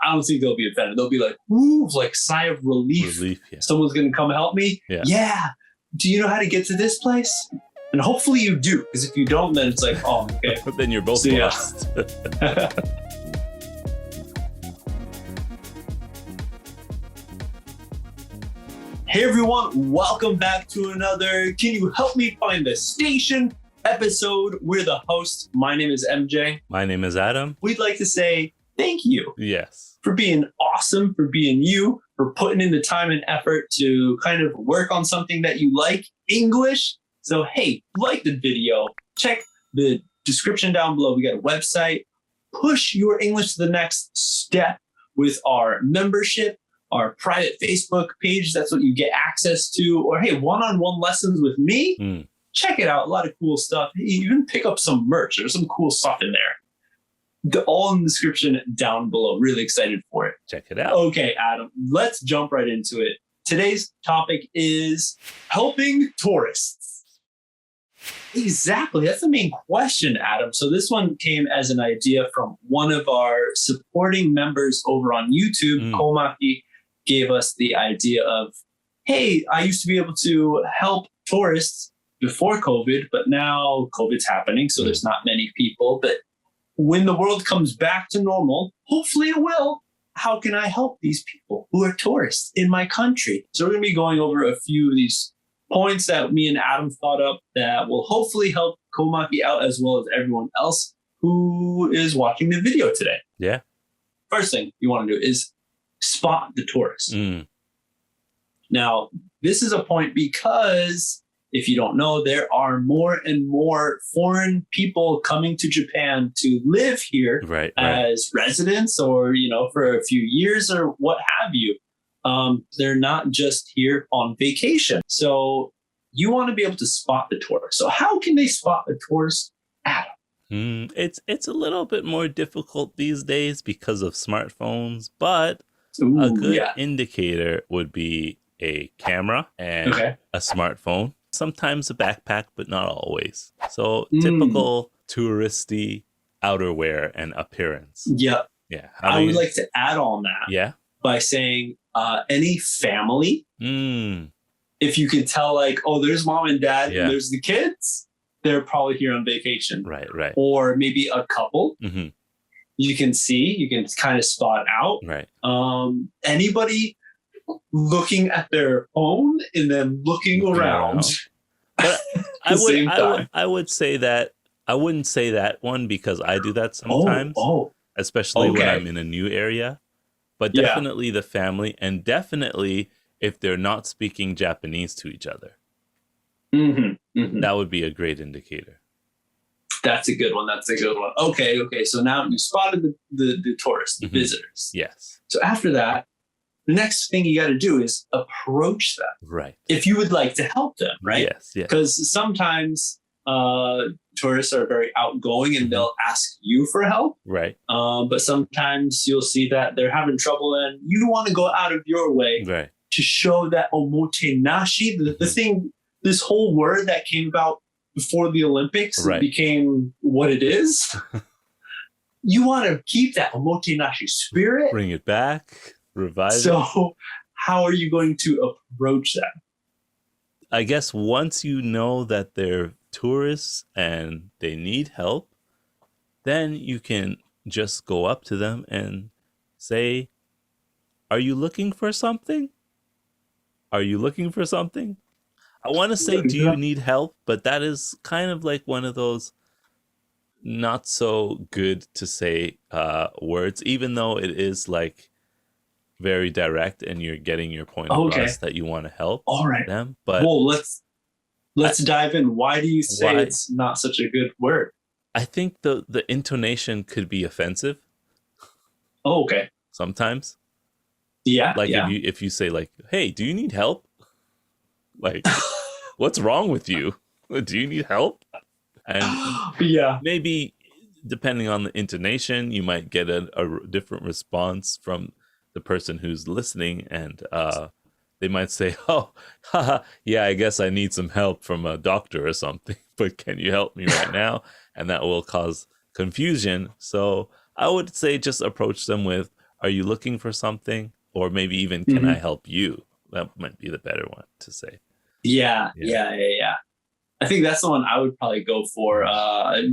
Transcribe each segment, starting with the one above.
I don't think they'll be offended. They'll be like, ooh, like sigh of relief. Yeah. Someone's going to come help me. Yeah. Do you know how to get to this place? And hopefully you do, because if you don't, then it's like, oh, okay. Then you're both lost. Hey everyone, welcome back to another Can You Help Me Find the Station episode. We're the hosts. My name is MJ. My name is Adam. We'd like to say thank you. Yes. For being awesome, for being you, for putting in the time and effort to kind of work on something that you like, English. So, hey, like the video, check the description down below. We got a website. Push your English to the next step with our membership, our private Facebook page. That's what you get access to. Or, hey, one-on-one lessons with me. Check it out. A lot of cool stuff. Even pick up some merch. There's some cool stuff in there. All in the description down below. Really excited for it. Check it out. Okay, Adam, let's jump right into it. Today's topic is helping tourists. Exactly. That's the main question, Adam. So this one came as an idea from one of our supporting members over on YouTube. Komaki gave us the idea of, hey, I used to be able to help tourists before COVID, but now COVID's happening, so there's not many people. But when the world comes back to normal, hopefully it will, how can I help these people who are tourists in my country? So we're going to be going over a few of these points that me and Adam thought up that will hopefully help Komaki out as well as everyone else who is watching the video today. Yeah. First thing you want to do is spot the tourists. Now, this is a point because if you don't know, there are more and more foreign people coming to Japan to live here as residents or, for a few years or what have you. They're not just here on vacation. So you want to be able to spot the tourist. So how can they spot the tourist, Adam? It's a little bit more difficult these days because of smartphones, but a good indicator would be a camera and a smartphone. Sometimes a backpack, but not always. So typical touristy outerwear and appearance. Yeah. I would like to add on that. Yeah. By saying any family. If you can tell, like, oh, there's mom and dad, and there's the kids, they're probably here on vacation. Right. Or maybe a couple. You can kind of spot out. Right. Anybody looking at their phone and then looking around. But I would say that I wouldn't say that one because I do that sometimes, especially when I'm in a new area. But definitely the family, and definitely if they're not speaking Japanese to each other. That would be a great indicator. That's a good one. Okay. So now you spotted the tourists, the visitors. Yes. So after that, the next thing you got to do is approach them. Right. If you would like to help them, right? Yes. Because sometimes tourists are very outgoing and they'll ask you for help. Right. But sometimes you'll see that they're having trouble and you want to go out of your way to show that omotenashi, the thing, this whole word that came about before the Olympics became what it is. You want to keep that omotenashi spirit. Bring it back. Revive it. So how are you going to approach that? I guess once you know that they're tourists and they need help, then you can just go up to them and say, are you looking for something? Are you looking for something? I want to say, do you need help? But that is kind of like one of those not so good to say words, even though it is like very direct and you're getting your point across that you want to help them. But let's dive in. Why do you say it's not such a good word? I think the intonation could be offensive. Oh, okay. Sometimes. Yeah. Like if you say like, hey, do you need help? Like, what's wrong with you? Do you need help? And maybe depending on the intonation, you might get a different response from the person who's listening, and they might say, oh, yeah, I guess I need some help from a doctor or something, but can you help me right now? And that will cause confusion. So I would say just approach them with, are you looking for something? Or maybe even, can I help you? That might be the better one to say. Yeah. I think that's the one I would probably go for. I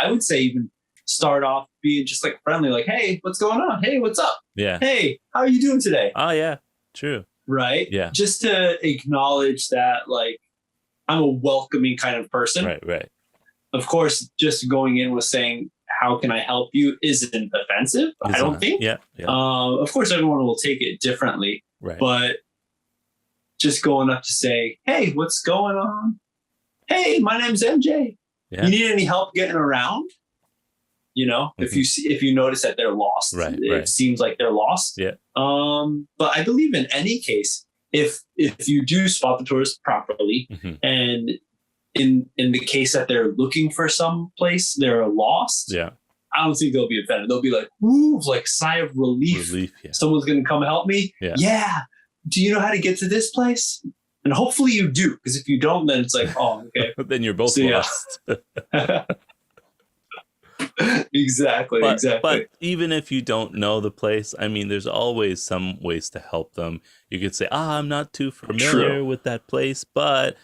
would say even start off being just like friendly, like, hey, what's going on? Hey, what's up? Yeah. Hey, how are you doing today? Oh, yeah. True. Right? Yeah. Just to acknowledge that, like, I'm a welcoming kind of person. Right. Of course, just going in with saying, how can I help you isn't offensive, I don't think. Yeah. Of course, everyone will take it differently. Right. But just going up to say, hey, what's going on? Hey, my name's MJ. Yeah. You need any help getting around? You know, if you notice that they're lost, it seems like they're lost. Yeah. But I believe in any case, if you do spot the tourist properly, and in the case that they're looking for some place, they're lost. Yeah. I don't think they'll be offended. They'll be like, ooh, like sigh of relief. Yeah. Someone's going to come help me. Yeah. Do you know how to get to this place? And hopefully you do, because if you don't, then it's like, oh, okay. Then you're both lost. Exactly. But even if you don't know the place, I mean, there's always some ways to help them. You could say, I'm not too familiar with that place, but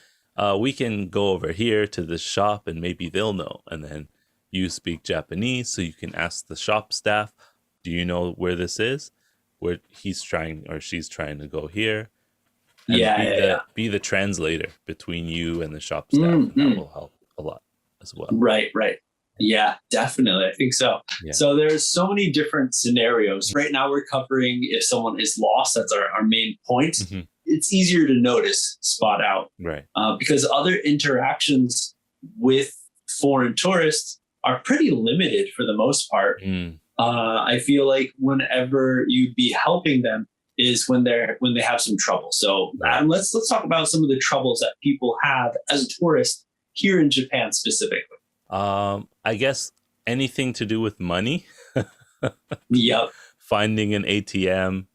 we can go over here to this shop and maybe they'll know. And then you speak Japanese, so you can ask the shop staff, do you know where this is? Where he's trying or she's trying to go here. And be the translator between you and the shop staff. And that will help a lot as well. Right. Yeah, definitely. I think so. Yeah. So there's so many different scenarios. Right now we're covering if someone is lost. That's our main point. It's easier to notice, spot out. Right. Because other interactions with foreign tourists are pretty limited for the most part. I feel like whenever you'd be helping them is when they have some trouble. So let's talk about some of the troubles that people have as a tourist here in Japan specifically. I guess anything to do with money. Yep. Finding an ATM,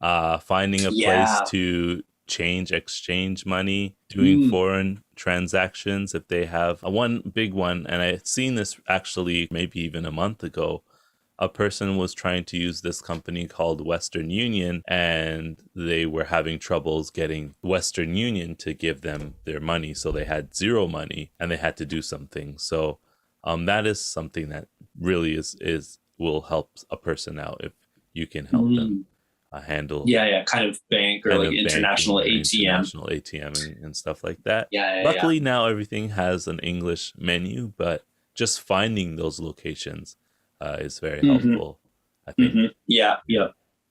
finding a place to exchange money, doing foreign transactions if they have. One big one, and I had seen this actually maybe even a month ago, a person was trying to use this company called Western Union, and they were having troubles getting Western Union to give them their money. So they had zero money and they had to do something. So that is something that really will help a person out if you can help them handle. Kind of bank or like international ATM. International ATM and stuff like that. Luckily now everything has an English menu, but just finding those locations is very helpful, I think.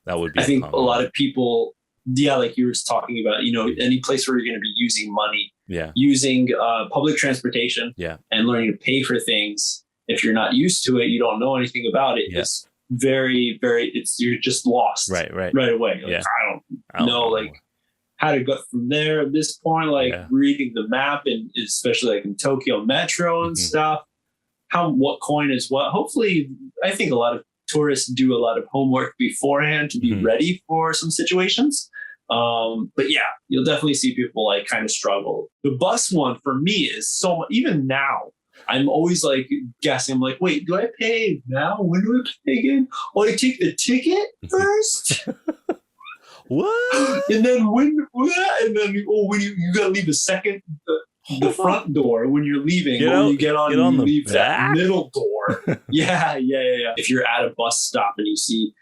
That would be I think a lot of people, like you were talking about, any place where you're going to be using money, using public transportation and learning to pay for things. If you're not used to it, you don't know anything about it. It's very, very, you're just lost right away. Like, I don't know like how to go from there at this point, like reading the map, and especially like in Tokyo Metro and stuff. What coin is what. Hopefully, I think a lot of tourists do a lot of homework beforehand to be ready for some situations. But you'll definitely see people like kind of struggle. The bus one for me is so much, even now, I'm always like guessing. I'm like, wait, do I pay now? When do I pay again? Oh, I take the ticket first? What? And then when you gotta leave the front door when you're leaving, you get on you leave that middle door. If you're at a bus stop and you see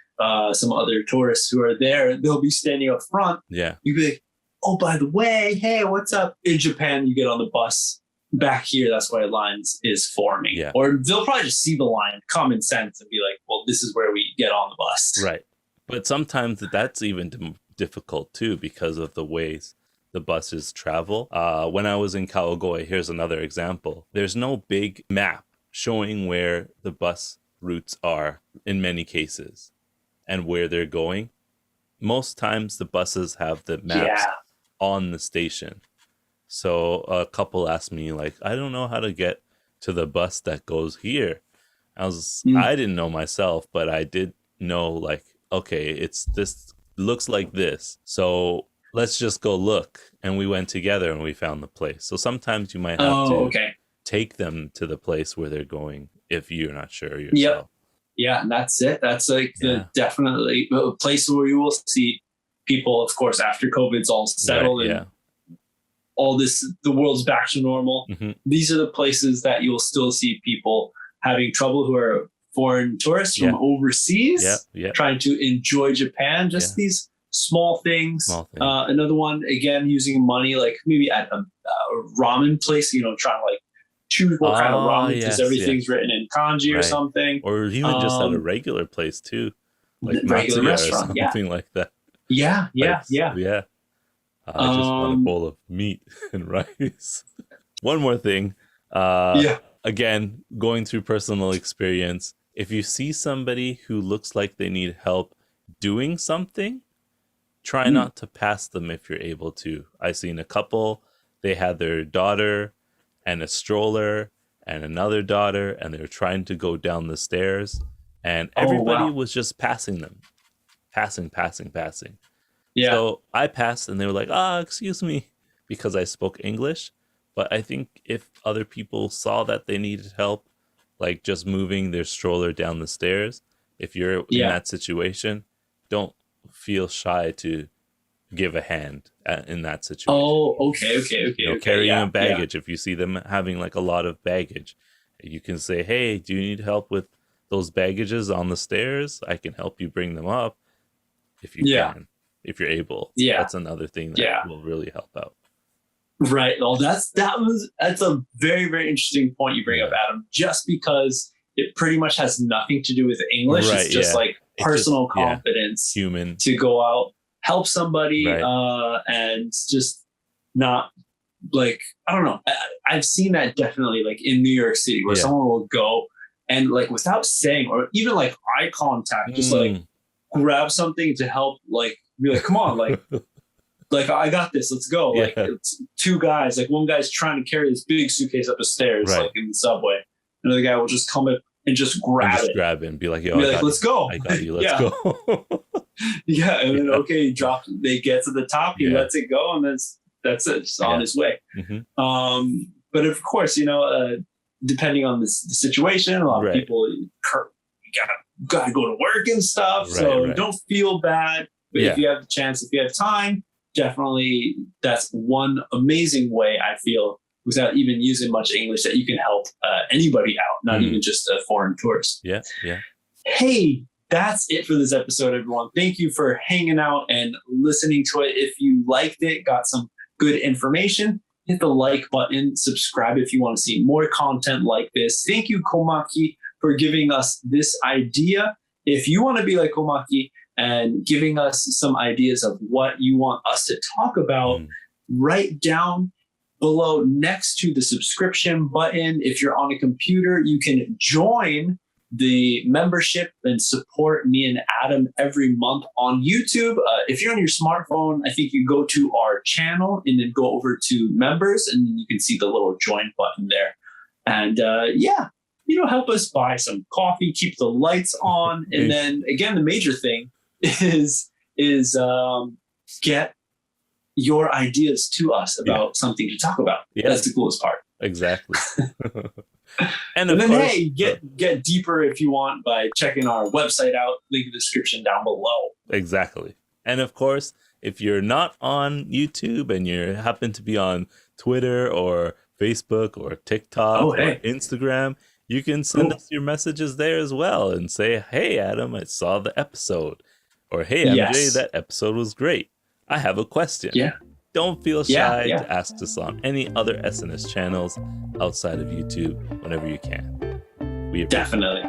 some other tourists who are there, they'll be standing up front. You'd be like, oh, by the way, hey, what's up? In Japan, you get on the bus. Back here, that's why lines is forming. Or they'll probably just see the line, common sense, and be like, well, this is where we get on the bus. Right. But sometimes that's even difficult too because of the ways the buses travel. When I was in Kawagoe, here's another example. There's no big map showing where the bus routes are in many cases and where they're going. Most times the buses have the maps on the station. So a couple asked me, like, I don't know how to get to the bus that goes here. I didn't know myself, but I did know, like, okay, this looks like this. So let's just go look. And we went together and we found the place. So sometimes you might have to take them to the place where they're going if you're not sure yourself. And that's it. That's like definitely a place where you will see people, of course, after COVID's all settled and all this, the world's back to normal. These are the places that you'll still see people having trouble who are foreign tourists from overseas trying to enjoy Japan. Just these small things. Another one, again, using money, like maybe at a ramen place, trying to like choose what kind of ramen because everything's written in kanji or something. Or even just at a regular place too. Like regular restaurant, or something like that. Yeah. I just want a bowl of meat and rice. One more thing. Again, going through personal experience, if you see somebody who looks like they need help doing something, try not to pass them if you're able to. I've seen a couple, they had their daughter and a stroller and another daughter, and they were trying to go down the stairs, and everybody was just passing them. Passing. So I passed and they were like, excuse me, because I spoke English. But I think if other people saw that they needed help, like just moving their stroller down the stairs, if you're in that situation, don't feel shy to give a hand in that situation. Okay. Carrying baggage. If you see them having like a lot of baggage, you can say, hey, do you need help with those baggages on the stairs? I can help you bring them up if you can. If you're able. That's another thing that will really help out. Right. Well, that's a very, very interesting point you bring up, Adam, just because it pretty much has nothing to do with English. It's just like personal confidence, human, to go out, help somebody, and just not like, I don't know. I've seen that definitely like in New York City where someone will go and like without saying, or even like eye contact, just like grab something to help, like be like, come on, like I got this, let's go. Like it's two guys, like one guy's trying to carry this big suitcase up the stairs, like in the subway. Another guy will just come up and just grab it and be like, yo, let's go. I got you, let's go. And then he drops, they get to the top, he lets it go, and that's it, just on his way. But of course, depending on the situation, a lot of people gotta go to work and stuff, so don't feel bad. But if you have the chance, if you have time, definitely that's one amazing way, I feel, without even using much English, that you can help anybody out, not even just a foreign tourist. Hey, that's it for this episode, everyone. Thank you for hanging out and listening to it. If you liked it, got some good information, hit the like button, subscribe if you want to see more content like this. Thank you, Komaki, for giving us this idea. If you want to be like Komaki and giving us some ideas of what you want us to talk about, write down below next to the subscription button. If you're on a computer, you can join the membership and support me and Adam every month on YouTube. If you're on your smartphone, I think you go to our channel and then go over to members, and you can see the little join button there. And help us buy some coffee, keep the lights on. And then again, the major thing is get your ideas to us about something to talk about. That's the coolest part. Exactly. and then course, hey, get deeper if you want by checking our website out. Link in the description down below. Exactly. And of course, if you're not on YouTube and you happen to be on Twitter or Facebook or TikTok or Instagram, you can send us your messages there as well and say, hey, Adam, I saw the episode. Or, hey, MJ, that episode was great. I have a question. Don't feel shy to ask us on any other SNS channels outside of YouTube whenever you can. We definitely.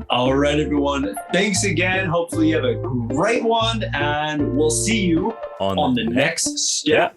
All right, everyone. Thanks again. Hopefully you have a great one, and we'll see you on the next step.